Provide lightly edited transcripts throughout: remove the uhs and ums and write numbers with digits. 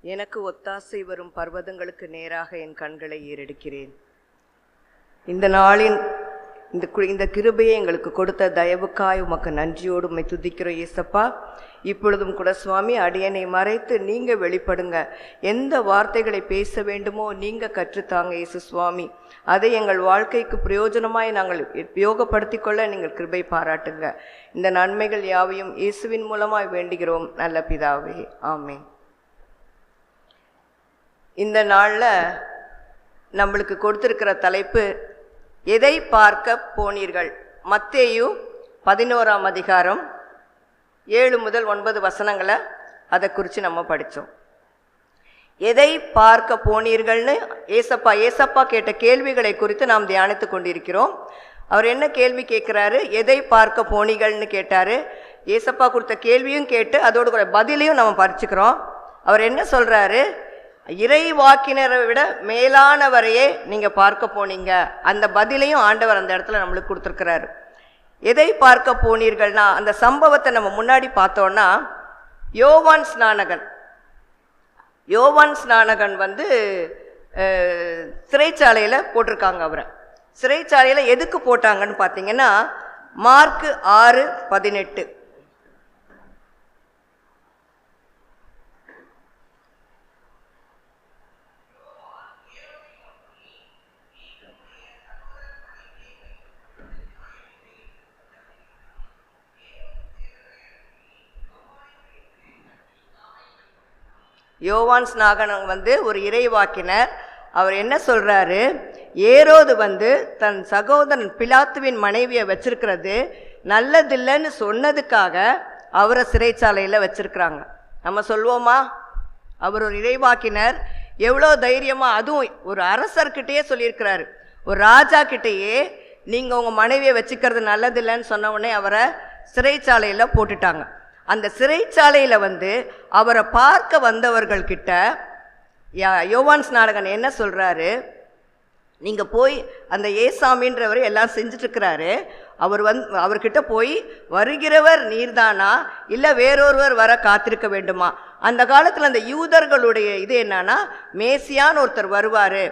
எனக்கு ஒத்தாசை வரும் பர்வதங்களுக்கு நேராக என் கண்களை ஏறெடுக்கிறேன். இந்த நாளின் இந்த கிருபையை எங்களுக்கு கொடுத்த தயவுக்காய் உமக்கு நன்றியோடு உம்மை துதிக்கிறோம் ஏசப்பா. இப்பொழுதும் கூட சுவாமி, அடியனை மறைத்து நீங்கள் வெளிப்படுங்க. எந்த வார்த்தைகளை பேச வேண்டுமோ நீங்கள் கற்றுத்தாங்க இயேசு சுவாமி. அதை எங்கள் வாழ்க்கைக்கு பிரயோஜனமாய் நாங்கள் உபயோகப்படுத்தி கொள்ள நீங்கள் கிருபை பாராட்டுங்க. இந்த நன்மைகள் யாவையும் இயேசுவின் மூலமாய் வேண்டுகிறோம் நல்ல பிதாவே, ஆமென். இந்த நாளில் நம்மளுக்கு கொடுத்துருக்கிற தலைப்பு, எதை பார்க்க போனீர்கள்? மத்தேயு 11ஆம் அதிகாரம் 7 முதல் 9 வசனங்களை அதை குறித்து நம்ம படித்தோம். எதை பார்க்க போனீர்கள்னு ஏசப்பா கேட்ட கேள்விகளை குறித்து நாம் தியானித்து கொண்டிருக்கிறோம். அவர் என்ன கேள்வி கேட்குறாரு? எதை பார்க்க போனீர்கள்னு கேட்டார். ஏசப்பா கொடுத்த கேள்வியும் கேட்டு அதோடு கூட பதிலையும் நம்ம படிச்சுக்கிறோம். அவர் என்ன சொல்கிறாரு? இறைவாக்கினரை விட மேலானவரையே நீங்கள் பார்க்க போனீங்க. அந்த பதிலையும் ஆண்டவர் அந்த இடத்துல நம்மளுக்கு கொடுத்துருக்கிறாரு. எதை பார்க்க போனீர்கள்னா, அந்த சம்பவத்தை நம்ம முன்னாடி பார்த்தோன்னா, யோவான் ஸ்நானகன் வந்து சிறைச்சாலையில் போட்டிருக்காங்க. அவரை சிறைச்சாலையில் எதுக்கு போட்டாங்கன்னு பார்த்தீங்கன்னா, மார்க்கு 6:18. யோவான் ஸ்நானகன் வந்து ஒரு இறைவாக்கினர். அவர் என்ன சொல்கிறாரு? ஏரோது வந்து தன் சகோதரன் பிலாத்துவின் மனைவியை வச்சிருக்கிறது நல்லதில்லைன்னு சொன்னதுக்காக அவரை சிறைச்சாலையில் வச்சிருக்கிறாங்க. நம்ம சொல்வோமா? அவர் ஒரு இறைவாக்கினர், எவ்வளோ தைரியமாக, அதுவும் ஒரு அரசர்கிட்டயே சொல்லியிருக்கிறாரு. ஒரு ராஜா கிட்டேயே நீங்கள் உங்கள் மனைவியை வச்சுக்கிறது நல்லதில்லைன்னு சொன்ன உடனே அவரை சிறைச்சாலையில் போட்டுட்டாங்க. அந்த சிறைச்சாலையில் வந்து அவரை பார்க்க வந்தவர்கள்கிட்ட யோவான் ஸ்நானகன் என்ன சொல்கிறாரு? நீங்கள் போய் அந்த ஏசாமின்றவர் எல்லாம் செஞ்சிட்ருக்கிறாரு, அவர்கிட்ட போய், வருகிறவர் நீர்தானா இல்லை வேறொருவர் வர காத்திருக்க வேண்டுமா? அந்த காலத்தில் அந்த யூதர்களுடைய இது என்னன்னா, மேசியான்னு ஒருத்தர் வருவார்,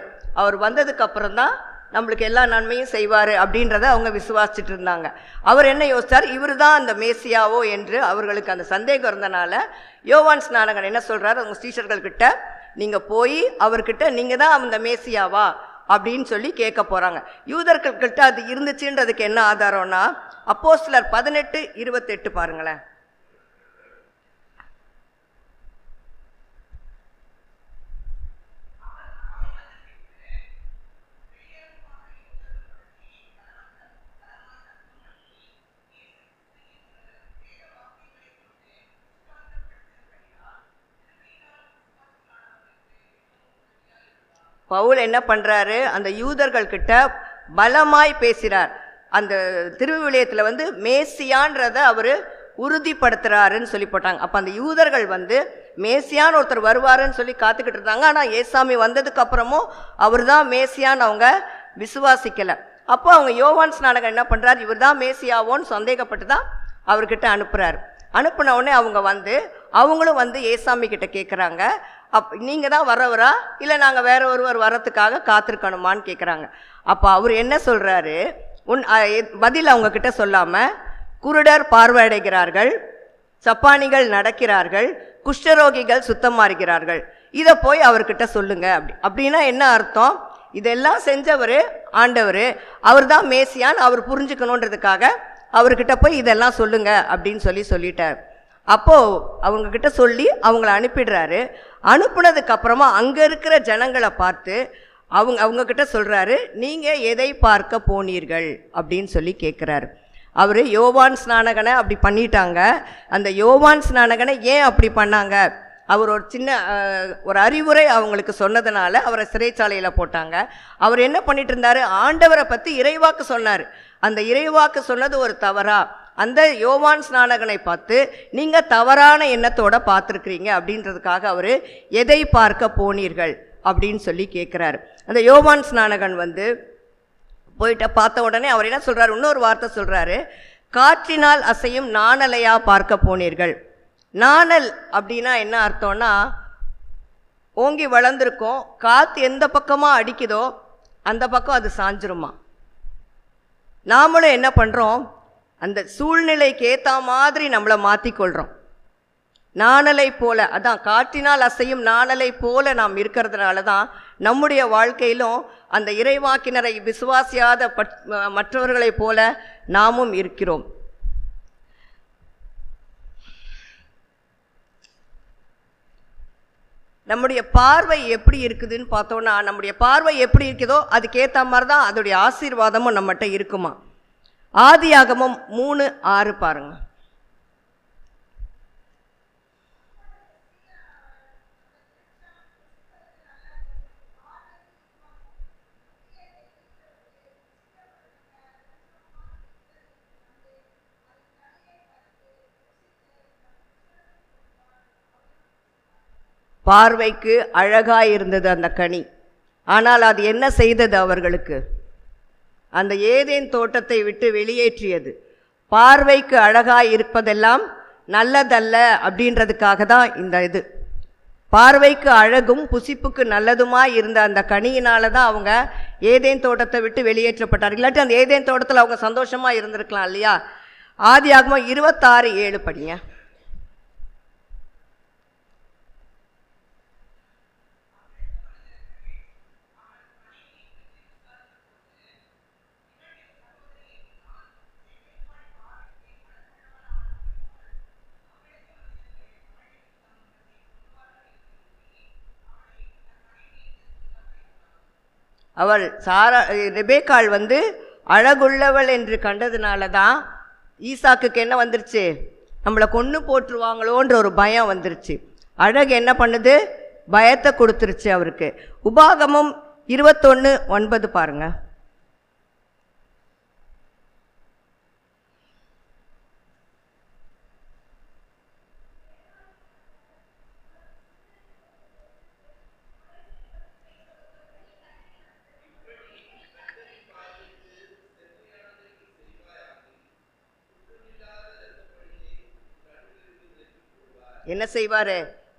அவர் வந்ததுக்கு அப்புறம்தான் நம்மளுக்கு எல்லா நன்மையும் செய்வார் அப்படின்றத அவங்க விசுவாசிச்சுட்டு இருந்தாங்க. அவர் என்ன யோசித்தார்? இவர் தான் அந்த மேசியாவோ என்று அவர்களுக்கு அந்த சந்தேகம் இருந்தனால யோவான் ஸ்நானகன் என்ன சொல்கிறார்? அவங்க ஸ்டீச்சர்கள்கிட்ட, நீங்கள் போய் அவர்கிட்ட நீங்கள் தான் அந்த மேசியாவா அப்படின்னு சொல்லி கேட்க போகிறாங்க. யூதர்கள்கிட்ட அது இருந்துச்சுன்றதுக்கு என்ன ஆதாரம்னா, அப்போஸ்தலர் 18:28 பாருங்களேன். பவுல் என்ன பண்ணுறாரு? அந்த யூதர்கள்கிட்ட பலமாய் பேசுகிறார். அந்த திருவிவிலியத்தில் வந்து மேசியான்றதை அவர் உறுதிப்படுத்துகிறாருன்னு சொல்லி போட்டாங்க. அப்போ அந்த யூதர்கள் வந்து மேசியான்னு ஒருத்தர் வருவாருன்னு சொல்லி காத்துக்கிட்டு இருந்தாங்க. ஆனால் ஏசாமி வந்ததுக்கு அப்புறமும் அவர் தான் மேசியான்னு அவங்க விசுவாசிக்கலை. அப்போ அவங்க யோவான் ஸ்நானகன் என்ன பண்ணுறாரு? இவர் தான் மேசியாவோன்னு சந்தேகப்பட்டு தான் அவர்கிட்ட அனுப்புகிறார். அனுப்பின உடனே அவங்களும் வந்து ஏசாமி கிட்ட கேட்குறாங்க, நீங்கள் தான் வரவரா இல்லை நாங்கள் வேற ஒருவர் வரத்துக்காக காத்திருக்கணுமான்னு கேட்குறாங்க. அப்போ அவர் என்ன சொல்கிறாரு? பதில் அவங்கக்கிட்ட சொல்லாமல், குருடர் பார்வையடைகிறார்கள், சப்பானிகள் நடக்கிறார்கள், குஷ்டரோகிகள் சுத்தமாறுகிறார்கள், இதை போய் அவர்கிட்ட சொல்லுங்க. அப்படின்னா என்ன அர்த்தம்? இதெல்லாம் செஞ்சவர் ஆண்டவர், அவர் தான் மேசியான்னு அவர் புரிஞ்சுக்கணுன்றதுக்காக அவர்கிட்ட போய் இதெல்லாம் சொல்லுங்க அப்படின்னு சொல்லிட்டார். அப்போது அவங்கக்கிட்ட சொல்லி அவங்கள அனுப்பிடுறாரு. அனுப்புனதுக்கு அப்புறமா அங்கே இருக்கிற ஜனங்களை பார்த்து அவங்கக்கிட்ட சொல்கிறாரு, நீங்கள் எதை பார்க்க போனீர்கள் அப்படின்னு சொல்லி கேட்குறாரு. அவர் யோவான் ஸ்நானகனை அப்படி பண்ணிட்டாங்க. அந்த யோவான் ஸ்நானகனை ஏன் அப்படி பண்ணாங்க? அவர் ஒரு அறிவுரை அவங்களுக்கு சொன்னதுனால அவரை சிறைச்சாலையில் போட்டாங்க. அவர் என்ன பண்ணிட்டு இருந்தார்? ஆண்டவரை பற்றி இறைவாக்கு சொன்னார். அந்த இறைவாக்கு சொன்னது ஒரு தவறா? அந்த யோவான் ஸ்நானகனை பார்த்து நீங்கள் தவறான எண்ணத்தோடு பார்த்துருக்குறீங்க அப்படின்றதுக்காக அவர் எதை பார்க்க போனீர்கள் அப்படின்னு சொல்லி கேட்குறாரு. அந்த யோவான் ஸ்நானகன் வந்து போயிட்ட பார்த்த உடனே அவர் என்ன சொல்கிறார்? இன்னொரு வார்த்தை சொல்கிறாரு, காற்றினால் அசையும் நாணலையா பார்க்க போனீர்கள். நாணல் அப்படின்னா என்ன அர்த்தம்னா, ஓங்கி வளர்ந்துருக்கும். காற்று எந்த பக்கமாக அடிக்குதோ அந்த பக்கம் அது சாஞ்சிருமா. நாமளும் என்ன பண்ணுறோம், அந்த சூழ்நிலைக்கு ஏற்ற மாதிரி நம்மளை மாற்றிக்கொள்கிறோம். நாணலை போல, அதான் காற்றினால் அசையும் நாணலை போல நாம் இருக்கிறதுனால தான் நம்முடைய வாழ்க்கையிலும் அந்த இறைவாக்கினரை விசுவாசியாத மற்றவர்களைப் போல நாமும் இருக்கிறோம். நம்முடைய பார்வை எப்படி இருக்குதுன்னு பார்த்தோன்னா, நம்முடைய பார்வை எப்படி இருக்குதோ அதுக்கேற்ற மாதிரி தான் அதோடைய ஆசீர்வாதமும் நம்மகிட்ட இருக்குமா. ஆதியாகமம் 3:6 பாருங்க. பார்வைக்கு அழகாயிருந்தது அந்த கனி. ஆனால் அது என்ன செய்தது அவர்களுக்கு? அந்த ஏதேன் தோட்டத்தை விட்டு வெளியேற்றியது. பார்வைக்கு அழகாய் இருப்பதெல்லாம் நல்லதல்ல அப்படின்றதுக்காக தான் இந்த இது. பார்வைக்கு அழகும் புசிப்புக்கு நல்லதுமாய் இருந்த அந்த கனியினால தான் அவங்க ஏதேன் தோட்டத்தை விட்டு வெளியேற்றப்பட்டார். இல்லாட்டி அந்த ஏதேன் தோட்டத்தில் அவங்க சந்தோஷமாக இருந்திருக்கலாம் இல்லையா. ஆதியாகமம் 26:7 படிங்க. அவள் ரெபேக்காள் அழகுள்ளவள் என்று கண்டதுனால தான் ஈசாக்குக்கு என்ன வந்துருச்சு, நம்மளை கொன்று போட்டுருவாங்களோன்ற ஒரு பயம் வந்துருச்சு. அழகு என்ன பண்ணுது, பயத்தை கொடுத்துருச்சு அவருக்கு. உபாகமம் 21:9 பாருங்க. என்ன செய்வாரு,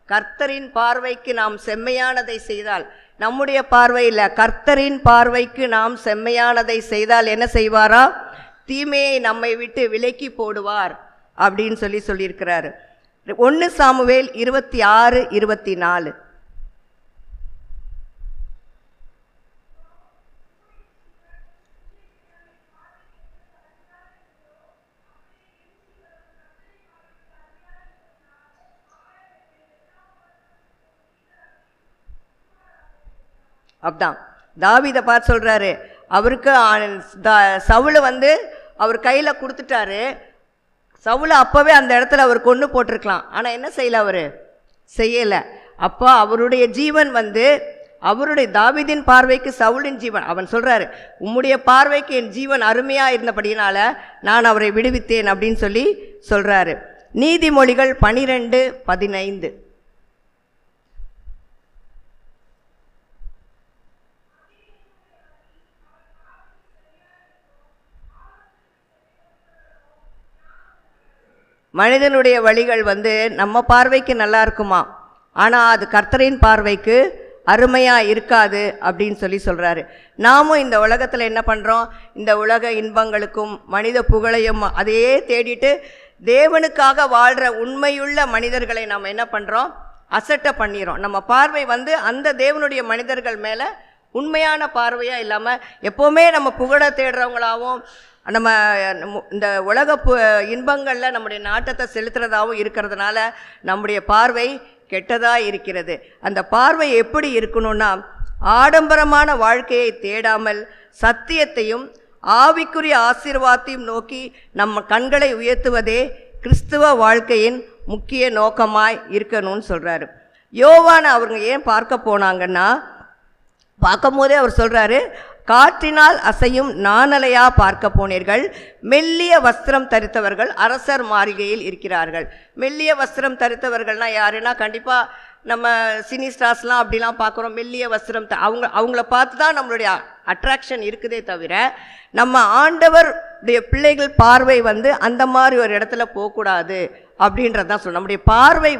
கர்த்தரின் பார்வைக்கு நாம் செம்மையானதை செய்தால், நம்முடைய பார்வையில் கர்த்தரின் பார்வைக்கு நாம் செம்மையானதை செய்தால் என்ன செய்வாரா, தீமையை நம்மை விட்டு விலக்கி போடுவார் அப்படின்னு சொல்லியிருக்கிறாரு. 1 சாமுவேல் 26:24. அப்படிதான் தாவீதை பார்த்து சொல்கிறாரு, அவருக்கு சவுளை அவர் கையில் கொடுத்துட்டாரு. சவுளை அப்போவே அந்த இடத்துல அவர் கொன்று போட்டிருக்கலாம். ஆனால் என்ன செய்யலை, அவர் செய்யலை. அப்போ அவருடைய ஜீவன் அவருடைய தாவீதின் பார்வைக்கு சவுலின் ஜீவன். அவன் சொல்கிறாரு, உம்முடைய பார்வைக்கு என் ஜீவன் அருமையாக இருந்தபடியினால நான் அவரை விடுவித்தேன் அப்படின்னு சொல்கிறாரு. நீதிமொழிகள் 12:15. மனிதனுடைய வழிகள் நம்ம பார்வைக்கு நல்லா இருக்குமா, ஆனால் அது கர்த்தரின் பார்வைக்கு அருமையாக இருக்காது அப்படின்னு சொல்கிறாரு. நாமும் இந்த உலகத்தில் என்ன பண்ணுறோம், இந்த உலக இன்பங்களுக்கும் மனித புகழையும் அதையே தேடிட்டு தேவனுக்காக வாழ்கிற உண்மையுள்ள மனிதர்களை நாம் என்ன பண்ணுறோம், அசட்டை பண்ணிடுறோம். நம்ம பார்வை அந்த தேவனுடைய மனிதர்கள் மேலே உண்மையான பார்வையாக இல்லாமல் எப்போவுமே நம்ம புகழ தேடுறவங்களாகவும் நம்ம இந்த உலக இன்பங்களில் நம்முடைய நாட்டத்தை செலுத்துறதாகவும் இருக்கிறதுனால நம்முடைய பார்வை கெட்டதாக இருக்கிறது. அந்த பார்வை எப்படி இருக்கணும்னா, ஆடம்பரமான வாழ்க்கையை தேடாமல் சத்தியத்தையும் ஆவிக்குரிய ஆசீர்வாதத்தையும் நோக்கி நம்ம கண்களை உயர்த்துவதே கிறிஸ்துவ வாழ்க்கையின் முக்கிய நோக்கமாய் இருக்கணும்னு சொல்கிறாரு. யோவானை அவங்க ஏன் பார்க்க போனாங்கன்னா, பார்க்கும் போதே அவர் சொல்கிறாரு, காற்றினால் அசையும் நாணலையா பார்க்க போனீர்கள், மெல்லிய வஸ்திரம் தரித்தவர்கள் அரசர் மாளிகையில் இருக்கிறார்கள். மெல்லிய வஸ்திரம் தரித்தவர்கள்னால் யாருன்னா, கண்டிப்பாக நம்ம சினி ஸ்டார்ஸ்லாம் அப்படிலாம் பார்க்குறோம். மெல்லிய வஸ்திரம் அவங்கள பார்த்து தான் நம்மளுடைய அட்ராக்ஷன் இருக்குதே தவிர, நம்ம ஆண்டவருடைய பிள்ளைகள் பார்வை அந்த மாதிரி ஒரு இடத்துல போகக்கூடாது அப்படின்றது தான் சொல்லணும். நம்முடைய பார்வை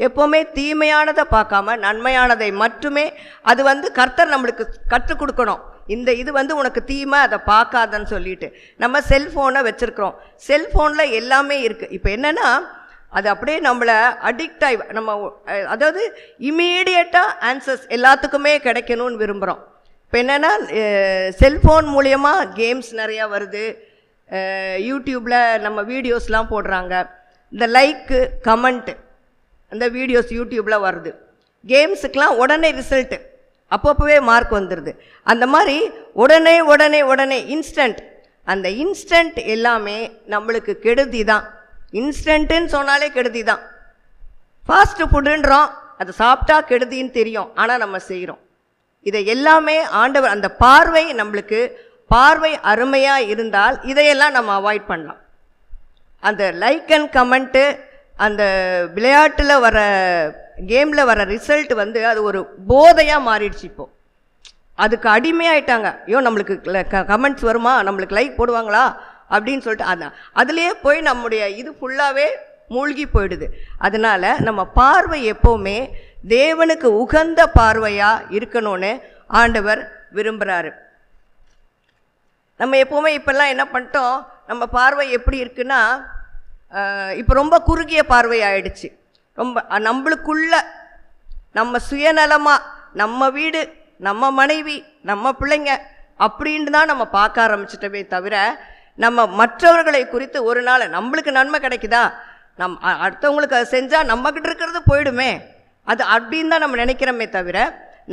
எப்போவுமே தீமையானதை பார்க்காம நன்மையானதை மட்டுமே, அது வந்து கர்த்தர் நம்மளுக்கு கற்றுக் கொடுக்கணும். இந்த இது வந்து உனக்கு தீமை, அதை பார்க்காதன்னு சொல்லிட்டு. நம்ம செல்ஃபோனை வச்சுருக்கிறோம், செல்ஃபோனில் எல்லாமே இருக்குது. இப்போ என்னென்னா அது அப்படியே நம்மளை அடிக்ட் ஆகி நம்ம அதாவது இமீடியட்டாக ஆன்சர்ஸ் எல்லாத்துக்குமே கிடைக்கணும்னு விரும்புகிறோம். இப்போ என்னென்னா செல்ஃபோன் மூலியமாக கேம்ஸ் நிறையா வருது, யூடியூப்பில் நம்ம வீடியோஸ்லாம் போடுறாங்க, இந்த லைக்கு கமெண்ட்டு அந்த வீடியோஸ் யூடியூப்பில் வருது. கேம்ஸுக்கெலாம் உடனே ரிசல்ட்டு, அப்பப்போவே மார்க் வந்துடுது. அந்த மாதிரி உடனே உடனே உடனே இன்ஸ்டன்ட், அந்த இன்ஸ்டன்ட் எல்லாமே நம்மளுக்கு கெடுதி தான். இன்ஸ்டன்ட்டுன்னு சொன்னாலே கெடுதி தான். ஃபாஸ்ட்டு ஃபுட்டுன்றோம், அது சாப்பிட்டா கெடுதின்னு தெரியும், ஆனால் நம்ம செய்கிறோம். இதை எல்லாமே ஆண்டவர், அந்த பார்வை நம்மளுக்கு பார்வை அருமையாக இருந்தால் இதையெல்லாம் நம்ம அவாய்ட் பண்ணலாம். அந்த லைக் அண்ட் கமெண்ட்டு, அந்த விளையாட்டில் வர கேமில் வர ரிசல்ட் வந்து அது ஒரு போதையாக மாறிடுச்சு. இப்போது அதுக்கு அடிமையாயிட்டாங்க. ஐயோ நம்மளுக்கு கமெண்ட்ஸ் வருமா, நம்மளுக்கு லைக் போடுவாங்களா அப்படின்னு சொல்லிட்டு அதுலேயே போய் நம்முடைய இது ஃபுல்லாகவே மூழ்கி போயிடுது. அதனால் நம்ம பார்வை எப்போவுமே தேவனுக்கு உகந்த பார்வையாக இருக்கணும்னு ஆண்டவர் விரும்புகிறாரு. நம்ம எப்போவுமே இப்போல்லாம் என்ன பண்ணிட்டோம், நம்ம பார்வை எப்படி இருக்குன்னா இப்போ ரொம்ப குறுகிய பார்வை ஆயிடுச்சு. ரொம்ப நம்மளுக்குள்ள நம்ம சுயநலமாக நம்ம வீடு, நம்ம மனைவி, நம்ம பிள்ளைங்க அப்படின்ட்டு தான் நம்ம பார்க்க ஆரம்பிச்சிட்டவே தவிர, நம்ம மற்றவர்களை குறித்து ஒரு நாள் நம்மளுக்கு நன்மை கிடைக்குதா, அடுத்தவங்களுக்கு அதை செஞ்சால் நம்மக்கிட்ட இருக்கிறது போயிடுமே, அது அப்படின்னு தான் நம்ம நினைக்கிறோமே தவிர,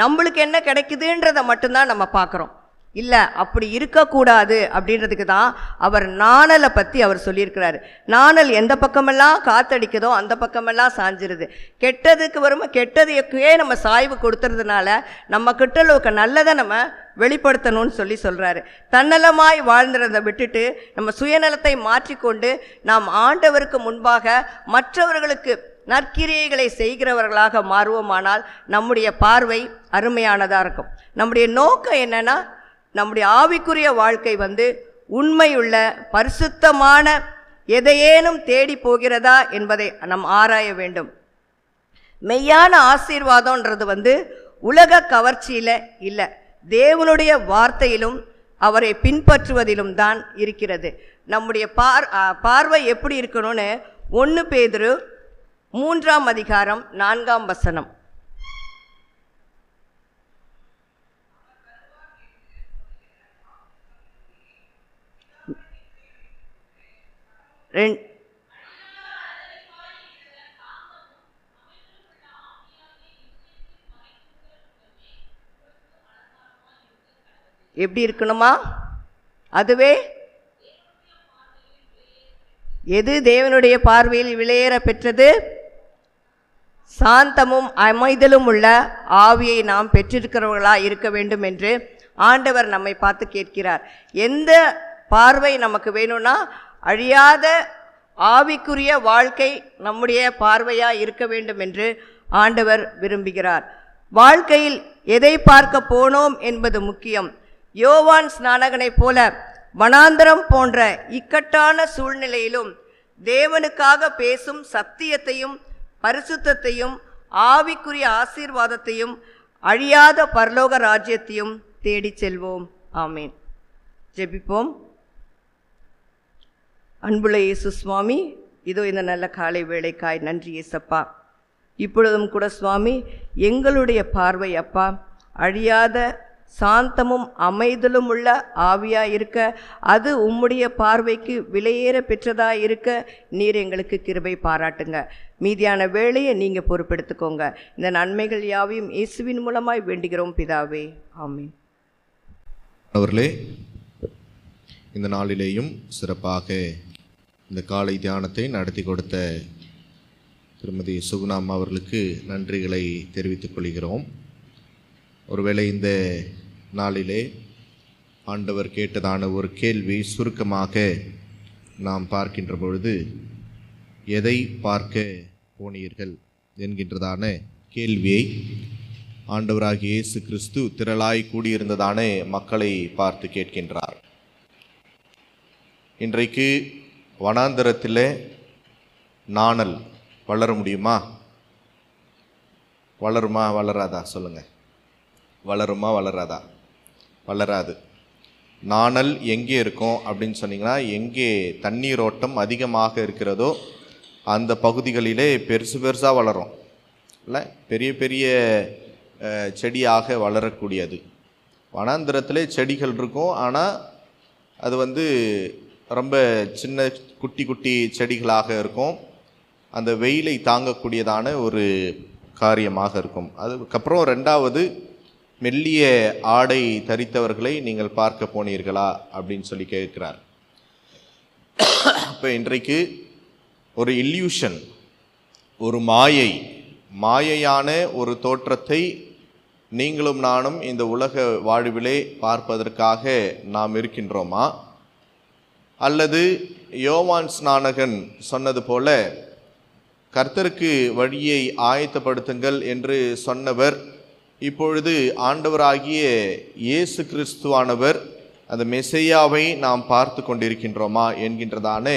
நம்மளுக்கு என்ன கிடைக்குதுன்றதை மட்டும்தான் நம்ம பார்க்குறோம். இல்லை, அப்படி இருக்கக்கூடாது. அப்படின்றதுக்கு தான் அவர் நாணலை பற்றி அவர் சொல்லியிருக்கிறாரு. நாணல் எந்த பக்கமெல்லாம் காத்தடிக்குதோ அந்த பக்கமெல்லாம் சாஞ்சிருது. கெட்டதுக்கு வருமா கெட்டதுக்கே நம்ம சாய்வு கொடுத்துறதுனால நம்ம கிட்ட நல்லதை நம்ம வெளிப்படுத்தணும்னு சொல்கிறாரு. தன்னலமாய் வாழ்ந்துறதை விட்டுட்டு நம்ம சுயநலத்தை மாற்றிக்கொண்டு நாம் ஆண்டவருக்கு முன்பாக மற்றவர்களுக்கு நற்கிரியைகளை செய்கிறவர்களாக மாறுவோமானால் நம்முடைய பார்வை அருமையானதாக இருக்கும். நம்முடைய நோக்கம் என்னென்னா, நம்முடைய ஆவிக்குரிய வாழ்க்கை வந்து உண்மையுள்ள பரிசுத்தமான எதையேனும் தேடி போகிறதா என்பதை நாம் ஆராய வேண்டும். மெய்யான ஆசீர்வாதம்ன்றது வந்து உலக கவர்ச்சியில் இல்லை, தேவனுடைய வார்த்தையிலும் அவரை பின்பற்றுவதிலும் தான் இருக்கிறது. நம்முடைய பார்வை எப்படி இருக்கணும்னு 1 பேதுரு 3ஆம் அதிகாரம் 4ஆம் வசனம். எப்படி இருக்கணுமா? அதுவே எது தேவனுடைய பார்வையில் விலையேற பெற்றது? சாந்தமும் அமைதலும் உள்ள ஆவியை நாம் பெற்றிருக்கிறவர்களாக இருக்க வேண்டும் என்று ஆண்டவர் நம்மை பார்த்து கேட்கிறார். எந்த பார்வை நமக்கு வேணும்னா, அழியாத ஆவிக்குரிய வாழ்க்கை நம்முடைய பார்வையாக இருக்க வேண்டும் என்று ஆண்டவர் விரும்புகிறார். வாழ்க்கையில் எதை பார்க்க போனோம் என்பது முக்கியம். யோவான் ஸ்நானகனைப் போல வனாந்தரம் போன்ற இக்கட்டான சூழ்நிலையிலும் தேவனுக்காக பேசும் சத்தியத்தையும் பரிசுத்தத்தையும் ஆவிக்குரிய ஆசீர்வாதத்தையும் அழியாத பரலோக ராஜ்யத்தையும் தேடி செல்வோம். ஆமீன். ஜெபிப்போம். அன்புள்ள இயேசு சுவாமி, இதோ இந்த நல்ல காலை வேளைக்காய் நன்றி இயேசப்பா. இப்பொழுதும் கூட சுவாமி, எங்களுடைய பார்வை அப்பா அழியாத சாந்தமும் அமைதலும் உள்ள ஆவியாக இருக்க, அது உம்முடைய பார்வைக்கு விலையேற பெற்றதாக இருக்க நீர் எங்களுக்கு கிருபை பாராட்டுங்க. மீதியான வேலையை நீங்கள் பொறுப்பெடுத்துக்கோங்க. இந்த நன்மைகள் யாவையும் இயேசுவின் மூலமாய் வேண்டுகிறோம் பிதாவே. ஆமீன். அவர்களே, இந்த நாளிலேயும் சிறப்பாக இந்த காலை தியானத்தை நடத்தி கொடுத்த திருமதி சுகுணாம் அவர்களுக்கு நன்றிகளை தெரிவித்துக் கொள்கிறோம். ஒருவேளை இந்த நாளிலே ஆண்டவர் கேட்டதான ஒரு கேள்வி சுருக்கமாக நாம் பார்க்கின்ற பொழுது, எதை பார்க்க போனீர்கள் என்கின்றதான கேள்வியை ஆண்டவராகிய இயேசு கிறிஸ்து திரளாய் கூடியிருந்ததான மக்களை பார்த்து கேட்கின்றார். இன்றைக்கு வனாந்தரத்தில் நாணல் வளர முடியுமா? வளருமா வளராதா? சொல்லுங்கள். வளருமா வளராதா? வளராது. நாணல் எங்கே இருக்கும் அப்படின்னு சொன்னீங்கன்னா, எங்கே தண்ணீரோட்டம் அதிகமாக இருக்கிறதோ அந்த பகுதிகளிலே பெருசு பெருசாக வளரும் இல்லை, பெரிய பெரிய செடியாக வளரக்கூடியது. வனாந்திரத்திலே செடிகள் இருக்கும், ஆனால் அது ரொம்ப சின்ன குட்டி குட்டி செடிகளாக இருக்கும். அந்த வெயிலை தாங்கக்கூடியதான ஒரு காரியமாக இருக்கும். அதுக்கப்புறம் ரெண்டாவது, மெல்லிய ஆடை தரித்தவர்களை நீங்கள் பார்க்க போனீர்களா அப்படின்னு சொல்லி கேட்கிறார். இப்போ இன்றைக்கு ஒரு இல்யூஷன், ஒரு மாயையான ஒரு தோற்றத்தை நீங்களும் நானும் இந்த உலக வாழ்விலே பார்ப்பதற்காக நாம் இருக்கின்றோமா? அல்லது யோவான் ஸ்நானகன் சொன்னது போல கர்த்தருக்கு வழியை ஆயத்தப்படுத்துங்கள் என்று சொன்னவர் இப்பொழுது ஆண்டவராகிய இயேசு கிறிஸ்துவானவர் அந்த மெசையாவை நாம் பார்த்து கொண்டிருக்கின்றோமா என்கின்றதான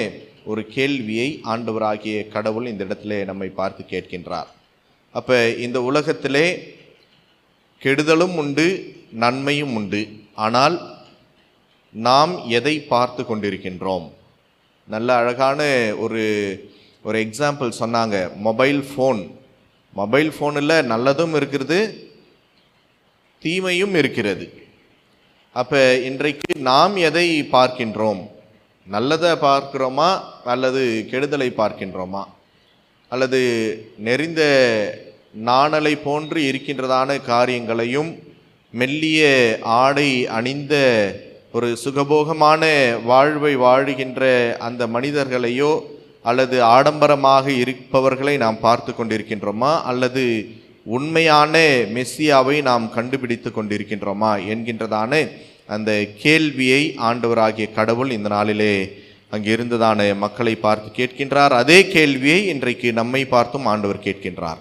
ஒரு கேள்வியை ஆண்டவராகிய கடவுள் இந்த இடத்திலே நம்மை பார்த்து கேட்கின்றார். அப்போ இந்த உலகத்திலே கெடுதலும் உண்டு, நன்மையும் உண்டு. ஆனால் நாம் எதை பார்த்து கொண்டிருக்கின்றோம்? நல்ல அழகான ஒரு எக்ஸாம்பிள் சொன்னாங்க. மொபைல் ஃபோனில் நல்லதும் இருக்கிறது, தீமையும் இருக்கிறது. அப்போ இன்றைக்கு நாம் எதை பார்க்கின்றோம்? நல்லதை பார்க்கிறோமா அல்லது கெடுதலை பார்க்கின்றோமா? அல்லது நெறிந்த நாணலை போன்று இருக்கின்றதான காரியங்களையும் மெல்லிய ஆடை அணிந்த ஒரு சுகபோகமான வாழ்வை வாழுகின்ற அந்த மனிதர்களையோ அல்லது ஆடம்பரமாக இருப்பவர்களை நாம் பார்த்து கொண்டிருக்கின்றோமா? அல்லது உண்மையான மெஸ்ஸியாவை நாம் கண்டுபிடித்து கொண்டிருக்கின்றோமா என்கின்றதான அந்த கேள்வியை ஆண்டவராகிய கடவுள் இந்த நாளிலே அங்கே இருந்ததான மக்களை பார்த்து கேட்கின்றார். அதே கேள்வியை இன்றைக்கு நம்மை பார்த்தும் ஆண்டவர் கேட்கின்றார்.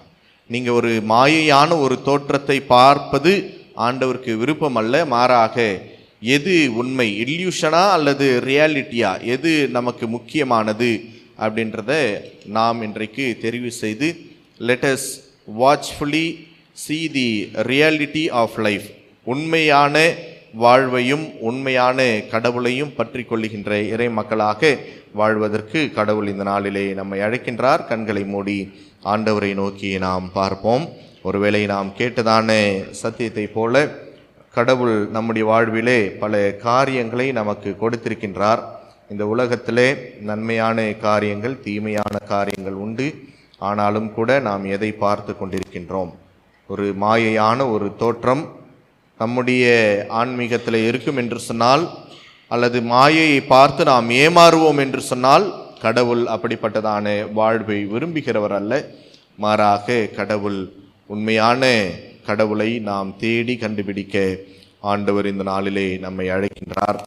நீங்கள் ஒரு மாயையான ஒரு தோற்றத்தை பார்ப்பது ஆண்டவருக்கு விருப்பம் அல்ல. மாறாக எது உண்மை, இல்யூஷனா அல்லது ரியாலிட்டியா, எது நமக்கு முக்கியமானது அப்படின்றத நாம் இன்றைக்கு தெரிவு செய்து let us watchfully see the reality of life, உண்மையான வாழ்வையும் உண்மையான கடவுளையும் பற்றி கொள்ளுகின்ற இறை மக்களாக வாழ்வதற்கு கடவுள் இந்த நாளிலே நம்மை அழைக்கின்றார். கண்களை மூடி ஆண்டவரை நோக்கி நாம் பார்ப்போம். ஒருவேளை நாம் கேட்டதான சத்தியத்தை போல கடவுள் நம்முடைய வாழ்விலே பல காரியங்களை நமக்கு கொடுத்திருக்கின்றார். இந்த உலகத்திலே நன்மையான காரியங்கள், தீமையான காரியங்கள் உண்டு. ஆனாலும் கூட நாம் எதை பார்த்து கொண்டிருக்கின்றோம்? ஒரு மாயையான ஒரு தோற்றம் நம்முடைய ஆன்மீகத்தில் இருக்கும் என்று சொன்னால், அல்லது மாயையை பார்த்து நாம் ஏமாறுவோம் என்று சொன்னால், கடவுள் அப்படிப்பட்டதான வாழ்வை விரும்புகிறவர் அல்ல. மாறாக கடவுள், உண்மையான கடவுளை நாம் தேடி கண்டுபிடிக்க ஆண்டவர் இந்த நாளிலே நம்மை அழைக்கின்றார்.